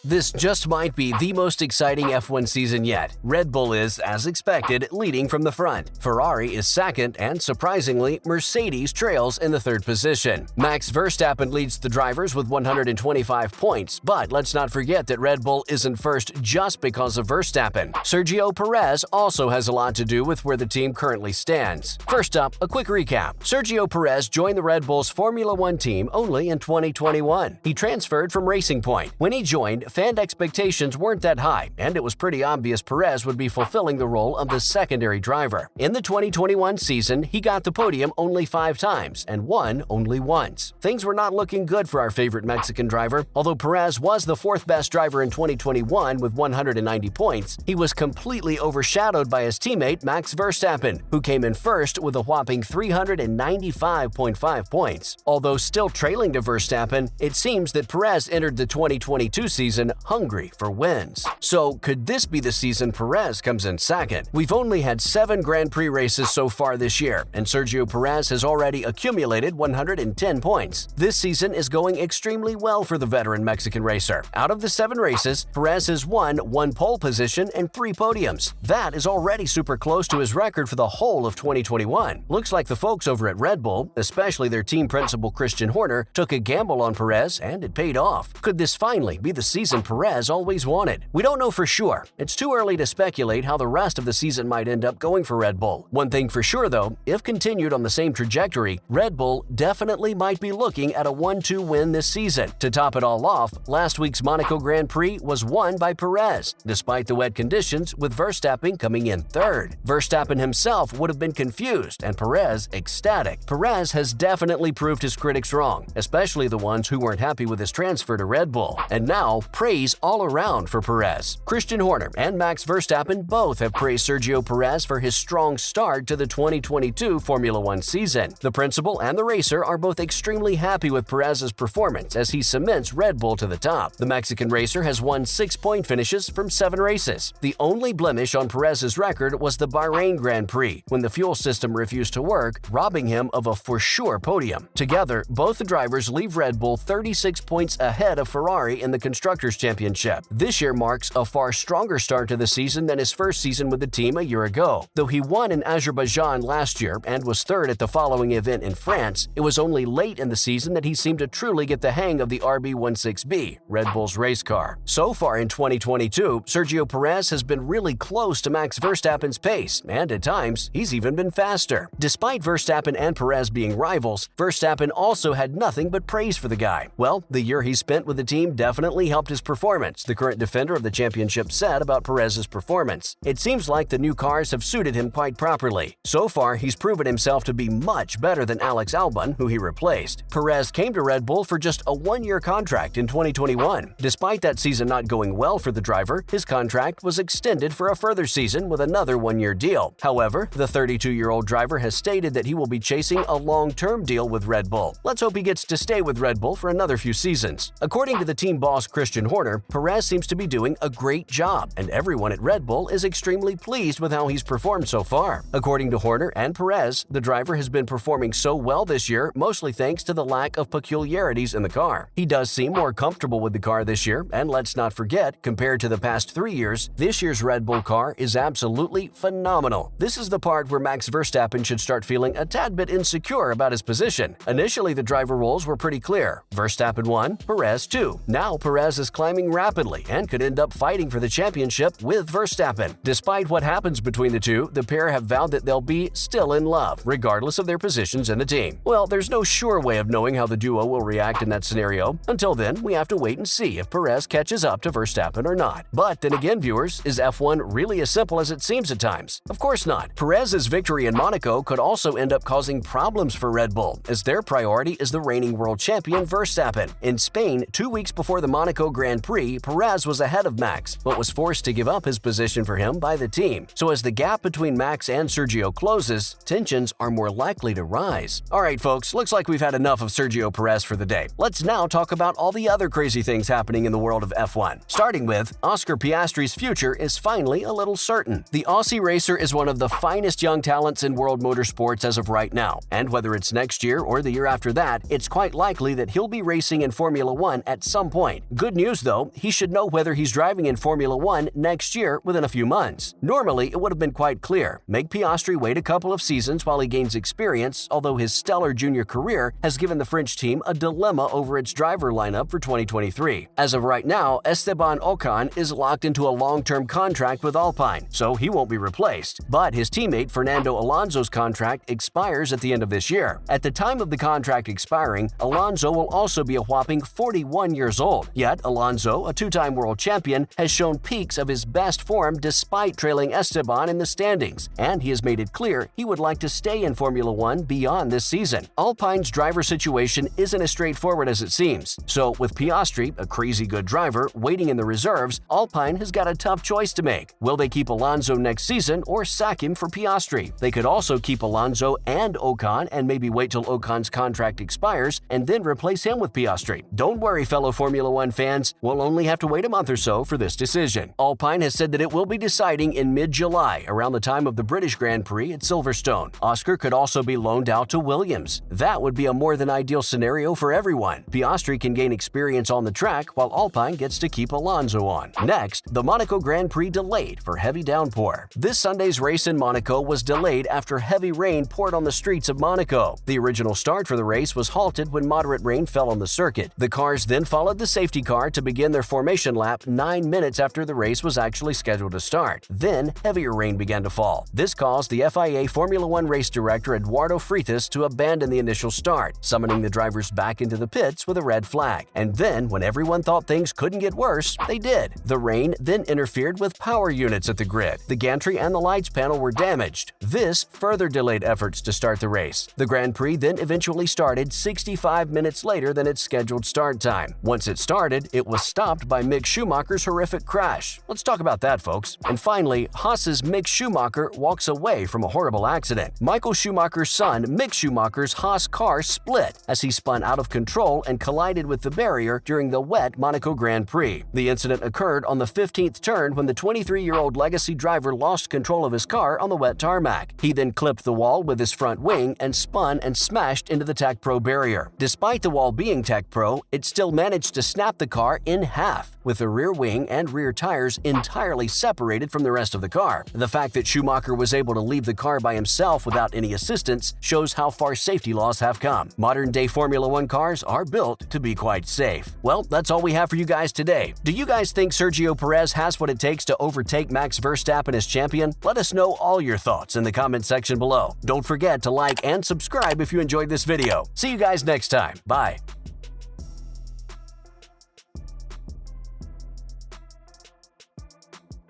This just might be the most exciting F1 season yet. Red Bull is, as expected, leading from the front. Ferrari is second, and surprisingly, Mercedes trails in the third position. Max Verstappen leads the drivers with 125 points, but let's not forget that Red Bull isn't first just because of Verstappen. Sergio Perez also has a lot to do with where the team currently stands. First up, a quick recap. Sergio Perez joined the Red Bull's Formula One team only in 2021. He transferred from Racing Point. When he joined, fan expectations weren't that high, and it was pretty obvious Perez would be fulfilling the role of the secondary driver. In the 2021 season, he got the podium only 5 times and won only once. Things were not looking good for our favorite Mexican driver. Although Perez was the 4th best driver in 2021 with 190 points, he was completely overshadowed by his teammate Max Verstappen, who came in first with a whopping 395.5 points. Although still trailing to Verstappen, it seems that Perez entered the 2022 season hungry for wins. So, could this be the season Perez comes in second? We've only had 7 Grand Prix races so far this year, and Sergio Perez has already accumulated 110 points. This season is going extremely well for the veteran Mexican racer. Out of the 7 races, Perez has won 1 pole position and 3 podiums. That is already super close to his record for the whole of 2021. Looks like the folks over at Red Bull, especially their team principal Christian Horner, took a gamble on Perez and it paid off. Could this finally be the season Perez always wanted? We don't know for sure. It's too early to speculate how the rest of the season might end up going for Red Bull. One thing for sure though, if continued on the same trajectory, Red Bull definitely might be looking at a 1-2 win this season. To top it all off, last week's Monaco Grand Prix was won by Perez, despite the wet conditions, with Verstappen coming in third. Verstappen himself would have been confused and Perez ecstatic. Perez has definitely proved his critics wrong, especially the ones who weren't happy with his transfer to Red Bull. And now, praise all around for Perez. Christian Horner and Max Verstappen both have praised Sergio Perez for his strong start to the 2022 Formula One season. The principal and the racer are both extremely happy with Perez's performance as he cements Red Bull to the top. The Mexican racer has won 6-point finishes from 7 races. The only blemish on Perez's record was the Bahrain Grand Prix, when the fuel system refused to work, robbing him of a for-sure podium. Together, both the drivers leave Red Bull 36 points ahead of Ferrari in the Constructors' Championship. This year marks a far stronger start to the season than his first season with the team a year ago. Though he won in Azerbaijan last year and was third at the following event in France, it was only late in the season that he seemed to truly get the hang of the RB16B, Red Bull's race car. So far in 2022, Sergio Perez has been really close to Max Verstappen's pace, and at times, he's even been faster. Despite Verstappen and Perez being rivals, Verstappen also had nothing but praise for the guy. Well, the year he spent with the team definitely helped his performance, the current defender of the championship said about Perez's performance. It seems like the new cars have suited him quite properly. So far, he's proven himself to be much better than Alex Albon, who he replaced. Perez came to Red Bull for just a 1-year contract in 2021. Despite that season not going well for the driver, his contract was extended for a further season with another 1-year deal. However, the 32-year-old driver has stated that he will be chasing a long-term deal with Red Bull. Let's hope he gets to stay with Red Bull for another few seasons. According to the team boss Christian Horner, Perez seems to be doing a great job, and everyone at Red Bull is extremely pleased with how he's performed so far. According to Horner and Perez, the driver has been performing so well this year, mostly thanks to the lack of peculiarities in the car. He does seem more comfortable with the car this year, and let's not forget, compared to the past 3 years, this year's Red Bull car is absolutely phenomenal. This is the part where Max Verstappen should start feeling a tad bit insecure about his position. Initially, the driver roles were pretty clear. Verstappen 1, Perez 2. Now Perez is climbing rapidly and could end up fighting for the championship with Verstappen. Despite what happens between the two, the pair have vowed that they'll be still in love, regardless of their positions in the team. Well, there's no sure way of knowing how the duo will react in that scenario. Until then, we have to wait and see if Perez catches up to Verstappen or not. But then again, viewers, is F1 really as simple as it seems at times? Of course not. Perez's victory in Monaco could also end up causing problems for Red Bull, as their priority is the reigning world champion Verstappen. In Spain, 2 weeks before the Monaco Grand Prix, Perez was ahead of Max, but was forced to give up his position for him by the team. So as the gap between Max and Sergio closes, tensions are more likely to rise. Alright folks, looks like we've had enough of Sergio Perez for the day. Let's now talk about all the other crazy things happening in the world of F1. Starting with, Oscar Piastri's future is finally a little certain. The Aussie racer is one of the finest young talents in world motorsports as of right now, and whether it's next year or the year after that, it's quite likely that he'll be racing in Formula One at some point. Good news news, though, he should know whether he's driving in Formula One next year within a few months. Normally, it would have been quite clear. Make Piastri wait a couple of seasons while he gains experience, although his stellar junior career has given the French team a dilemma over its driver lineup for 2023. As of right now, Esteban Ocon is locked into a long-term contract with Alpine, so he won't be replaced. But his teammate Fernando Alonso's contract expires at the end of this year. At the time of the contract expiring, Alonso will also be a whopping 41 years old. Yet, Alonso, a two-time world champion, has shown peaks of his best form despite trailing Esteban in the standings, and he has made it clear he would like to stay in Formula One beyond this season. Alpine's driver situation isn't as straightforward as it seems. So, with Piastri, a crazy good driver, waiting in the reserves, Alpine has got a tough choice to make. Will they keep Alonso next season or sack him for Piastri? They could also keep Alonso and Ocon and maybe wait till Ocon's contract expires and then replace him with Piastri. Don't worry, fellow Formula One fans, we'll only have to wait a month or so for this decision. Alpine has said that it will be deciding in mid-July, around the time of the British Grand Prix at Silverstone. Oscar could also be loaned out to Williams. That would be a more than ideal scenario for everyone. Piastri can gain experience on the track while Alpine gets to keep Alonso on. Next, the Monaco Grand Prix delayed for heavy downpour. This Sunday's race in Monaco was delayed after heavy rain poured on the streets of Monaco. The original start for the race was halted when moderate rain fell on the circuit. The cars then followed the safety car to begin their formation lap 9 minutes after the race was actually scheduled to start. Then, heavier rain began to fall. This caused the FIA Formula One race director Eduardo Freitas to abandon the initial start, summoning the drivers back into the pits with a red flag. And then, when everyone thought things couldn't get worse, they did. The rain then interfered with power units at the grid. The gantry and the lights panel were damaged. This further delayed efforts to start the race. The Grand Prix then eventually started 65 minutes later than its scheduled start time. Once it started, it was stopped by Mick Schumacher's horrific crash. Let's talk about that, folks. And finally, Haas's Mick Schumacher walks away from a horrible accident. Michael Schumacher's son, Mick Schumacher's Haas car split as he spun out of control and collided with the barrier during the wet Monaco Grand Prix. The incident occurred on the 15th turn when the 23-year-old legacy driver lost control of his car on the wet tarmac. He then clipped the wall with his front wing and spun and smashed into the Tech Pro barrier. Despite the wall being Tech Pro, it still managed to snap the car in half, with the rear wing and rear tires entirely separated from the rest of the car. The fact that Schumacher was able to leave the car by himself without any assistance shows how far safety laws have come. Modern-day Formula One cars are built to be quite safe. Well, that's all we have for you guys today. Do you guys think Sergio Perez has what it takes to overtake Max Verstappen as champion? Let us know all your thoughts in the comment section below. Don't forget to like and subscribe if you enjoyed this video. See you guys next time. Bye.